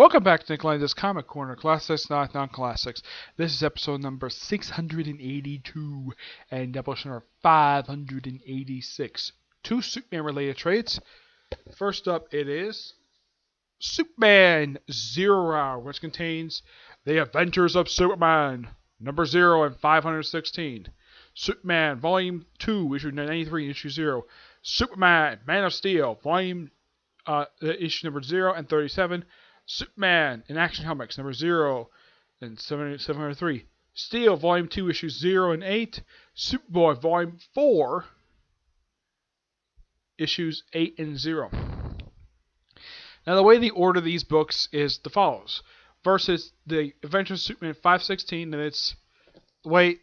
Welcome back to Lenz Comic Corner, Classics, Not Non-Classics. This is episode number 682 and Doubleshot number 586. Two Superman-related trades. First up, it is Superman 0 Hour, which contains The Adventures of Superman, number 0 and 516. Superman, Volume 2, issue 93, issue 0. Superman, Man of Steel, Volume issue number 0 and 37. Superman in Action Comics, number 0 and 703. Steel, Volume 2, Issues 0 and 8. Superboy, Volume 4, Issues 8 and 0. Now, the way they order these books is the follows. First is the Adventures of Superman 516, and it's the way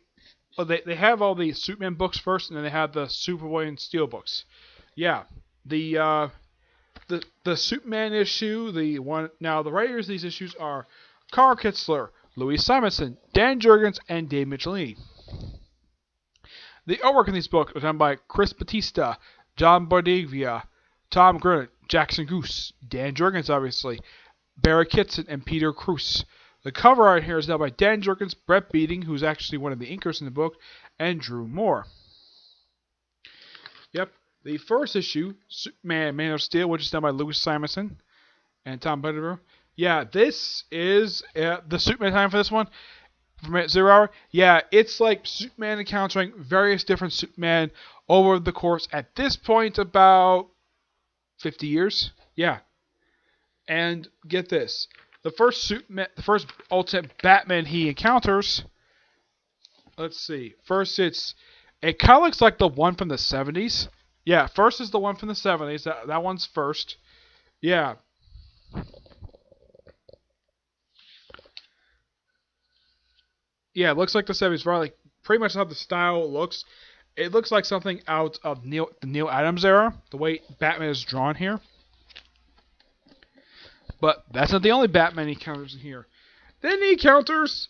they have all the Superman books first, and then they have the Superboy and Steel books. Yeah, the Superman issue, the writers of these issues are Carl Kitzler, Louis Simonson, Dan Jurgens, and Dave Michelini. The artwork in these books was done by Chris Batista, John Bordavia, Tom Grunt, Jackson Goose, Dan Jurgens, obviously, Barry Kitson, and Peter Cruz. The cover art here is done by Dan Jurgens, Brett Beating, who's actually one of the inkers in the book, and Drew Moore. Yep. The first issue, Superman, Man of Steel, which is done by Louis Simonson and Tom Butterworth. Yeah, this is the Superman time for this one. From 0 Hour. Yeah, it's like Superman encountering various different Superman over the course, at this point, about 50 years. Yeah. And get this. The first ultimate Batman he encounters, let's see. First, it kind of looks like the one from the 70s. Yeah, first is the one from the 70s. That one's first. Yeah. Yeah, it looks like the 70s. Right, pretty much how the style looks. It looks like something out of the Neil Adams era, the way Batman is drawn here. But that's not the only Batman he encounters in here. Then he encounters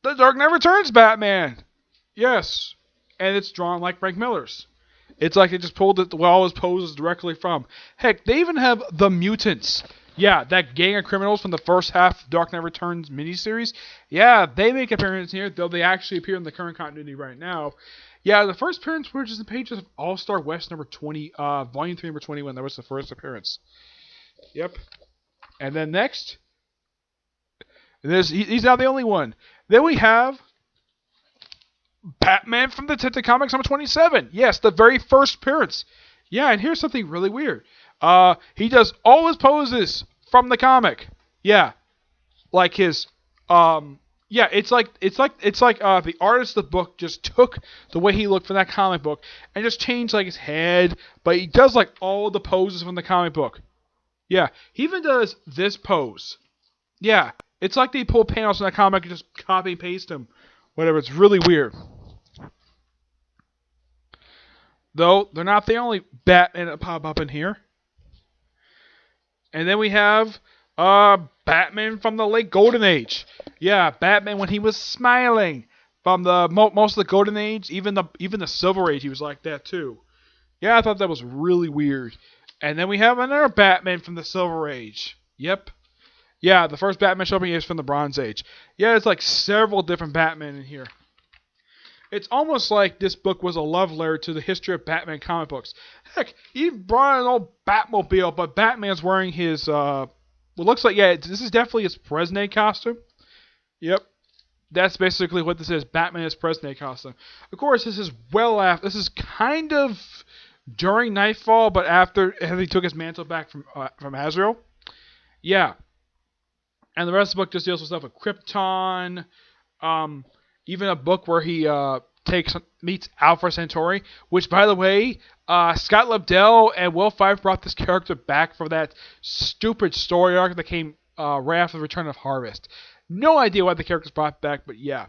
the Dark Knight Returns Batman. Yes. And it's drawn like Frank Miller's. It's like they just pulled all his poses directly from. Heck, they even have the Mutants. Yeah, that gang of criminals from the first half of Dark Knight Returns miniseries. Yeah, they make an appearance here, though they actually appear in the current continuity right now. Yeah, the first appearance was just the pages of All-Star West number 20, Volume 3, number 21. That was the first appearance. Yep. And then next, he's not the only one. Then we have Batman from Detective Comics number 27. Yes, the very first appearance. Yeah, and here's something really weird. He does all his poses from the comic. Yeah, like his yeah, it's like the artist of the book just took the way he looked from that comic book and just changed like his head, but he does like all the poses from the comic book. Yeah, he even does this pose. Yeah, it's like they pull panels from that comic and just copy and paste them. Whatever, it's really weird. Though, they're not the only Batman that pop up in here. And then we have Batman from the late Golden Age. Yeah, Batman when he was smiling. From the most of the Golden Age, even the Silver Age, he was like that too. Yeah, I thought that was really weird. And then we have another Batman from the Silver Age. Yep. Yeah, the first Batman showing is from the Bronze Age. Yeah, it's like several different Batman in here. It's almost like this book was a love letter to the history of Batman comic books. Heck, he brought an old Batmobile, but Batman's wearing his, what looks like, yeah, this is definitely his Presnay costume. Yep. That's basically what this is, Batman's Presnay costume. Of course, this is this is kind of during Nightfall, but after he took his mantle back from Azrael. Yeah. And the rest of the book just deals with stuff with Krypton, even a book where he meets Alpha Centauri, which, by the way, Scott Lobdell and Will Fife brought this character back for that stupid story arc that came right after the Return of Harvest. No idea why the character's brought back, but yeah.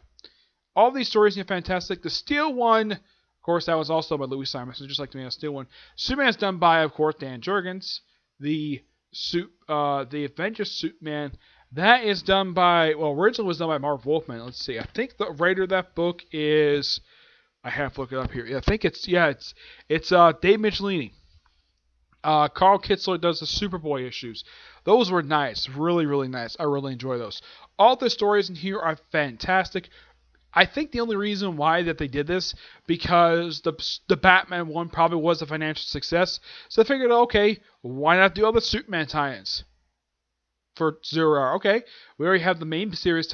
All these stories are fantastic. The Steel one, of course, that was also by Louis Simonson, just like the Man of Steel one. Superman's done by, of course, Dan Jurgens. The Adventures Superman, that is done by, well, originally was done by Marv Wolfman. Let's see. I think the writer of that book is, I have to look it up here. I think it's Dave Michelini. Carl Kitzler does the Superboy issues. Those were nice, really, really nice. I really enjoy those. All the stories in here are fantastic. I think the only reason why that they did this because the Batman one probably was a financial success, so they figured, okay, why not do all the Superman tie-ins for 0 hour? Okay, we already have the main series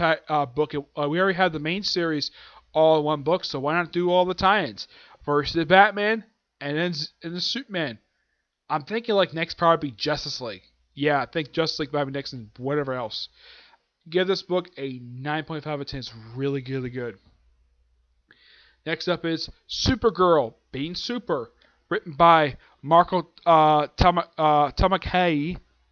book. We already have the main series all in one book, so why not do all the tie-ins? First the Batman, and then the Superman. I'm thinking like next probably be Justice League. Yeah, I think Justice League might be next and whatever else. Give this book a 9.5 out of 10. It's really, really good. Next up is Supergirl, Being Super, written by Marco Tamakei.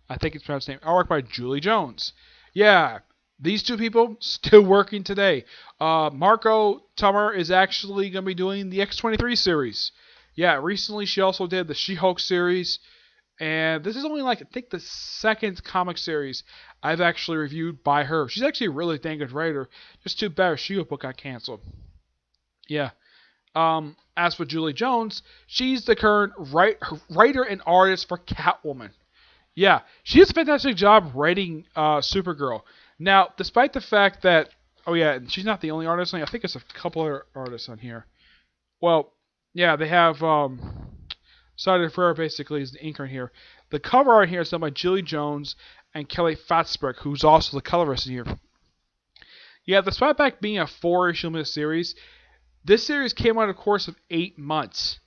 I think it's pronounced name. Artwork by Julie Jones. Yeah, these two people still working today. Marco Tummer is actually going to be doing the X-23 series. Yeah, recently she also did the She-Hulk series. And this is only like, I think, the second comic series I've actually reviewed by her. She's actually a really dang good writer. Just too bad her She-Hulk book got canceled. Yeah. As for Julie Jones, she's the current writer and artist for Catwoman. Yeah, she does a fantastic job writing Supergirl. Now, despite the fact that, oh yeah, she's not the only artist on here. I think it's a couple other artists on here. Well, yeah, they have... Side Ferrer basically is the inker in here. The cover art here is done by Julie Jones and Kelly Fatsberg, who's also the colorist in here. Yeah, despite back being a 4-issue series, this series came out in a course of 8 months.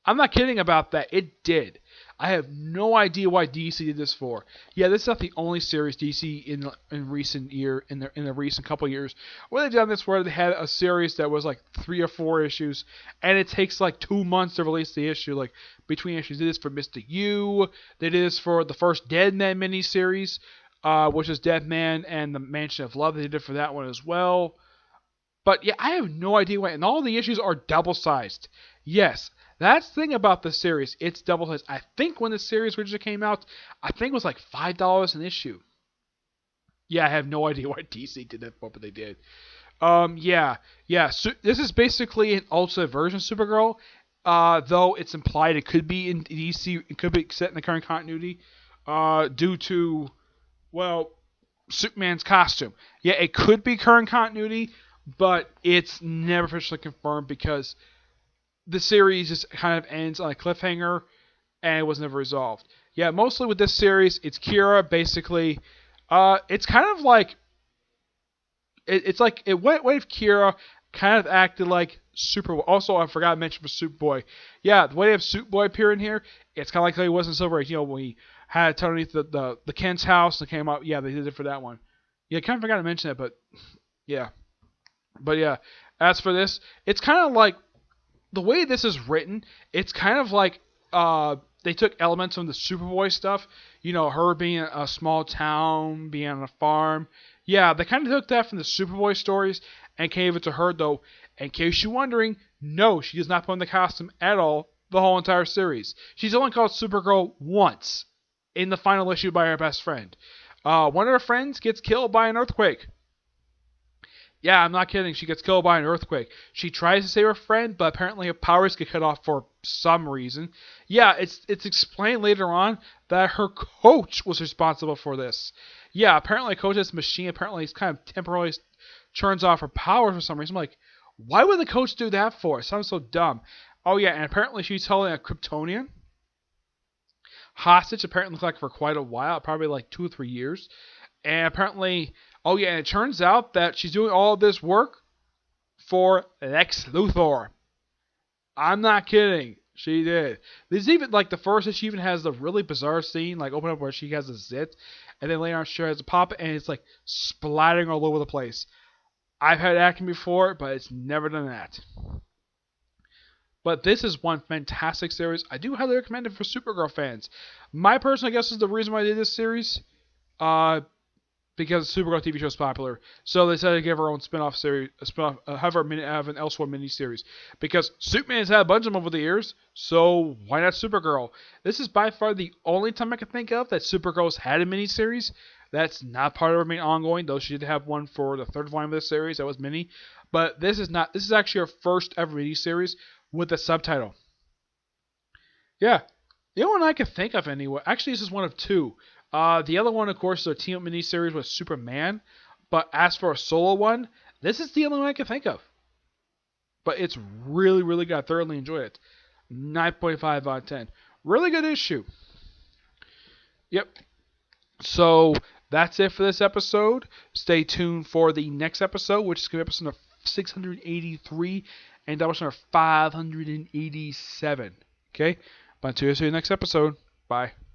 I'm not kidding about that. It did. I have no idea why DC did this for. Yeah, this is not the only series DC in recent the recent couple years where they've done this, where they had a series that was like 3 or 4 issues, and it takes like 2 months to release the issue, like between issues. They did this for Mr. U. They did this for the first Deadman miniseries, which is Deadman and the Mansion of Love. They did it for that one as well. But yeah, I have no idea why. And all the issues are double-sized. Yes. That's the thing about the series. It's double-sized. I think when the series originally came out, I think it was like $5 an issue. Yeah, I have no idea why DC did that, but they did. Yeah. So this is basically an alternate version of Supergirl. Though it's implied it could be in DC, it could be set in the current continuity, due to, well, Superman's costume. Yeah, it could be current continuity, but it's never officially confirmed because the series just kind of ends on a cliffhanger, and it was never resolved. Yeah, mostly with this series, it's Kira, basically. It's kind of like... It's like... What if Kira kind of acted like Superboy? Also, I forgot to mention for Superboy. Yeah, the way they have Superboy appear in here, it's kind of like how he was in Silver Age. You know, when we had it underneath the Kent's house and came out. Yeah, they did it for that one. Yeah, I kind of forgot to mention that, but... Yeah. But yeah, as for this, it's kind of like... The way this is written, it's kind of like they took elements from the Superboy stuff. You know, her being a small town, being on a farm. Yeah, they kind of took that from the Superboy stories and gave it to her, though. In case you're wondering, no, she does not put on the costume at all the whole entire series. She's only called Supergirl once in the final issue by her best friend. One of her friends gets killed by an earthquake. Yeah, I'm not kidding. She gets killed by an earthquake. She tries to save her friend, but apparently her powers get cut off for some reason. Yeah, it's explained later on that her coach was responsible for this. Yeah, apparently coach has a machine. Apparently he's kind of temporarily turns off her powers for some reason. I'm like, why would the coach do that for? It sounds so dumb. Oh yeah, and apparently she's holding a Kryptonian hostage. Apparently looked like for quite a while, probably like 2 or 3 years. And apparently, oh yeah, and it turns out that she's doing all of this work for Lex Luthor. I'm not kidding. She did. There's even, like, the first issue even has the really bizarre scene, like, open up where she has a zit, and then later on she has a pop, and it's, like, splattering all over the place. I've had acting before, but it's never done that. But this is one fantastic series. I do highly recommend it for Supergirl fans. My personal guess is the reason why I did this series, because the Supergirl TV show is popular. So they decided to give her own spin-off series, have an Elseworld mini-series. Because Superman has had a bunch of them over the years, so why not Supergirl? This is by far the only time I can think of that Supergirl's had a mini-series. That's not part of her main ongoing, though she did have one for the third volume of this series that was mini. But this is not. This is actually her first ever mini-series with a subtitle. Yeah. The only one I can think of anyway. Actually, this is one of two. The other one, of course, is a team-up miniseries with Superman. But as for a solo one, this is the only one I can think of. But it's really, really good. I thoroughly enjoyed it. 9.5 out of 10. Really good issue. Yep. So that's it for this episode. Stay tuned for the next episode, which is going to be episode number 683 and episode number 587. Okay? But until you see you next episode. Bye.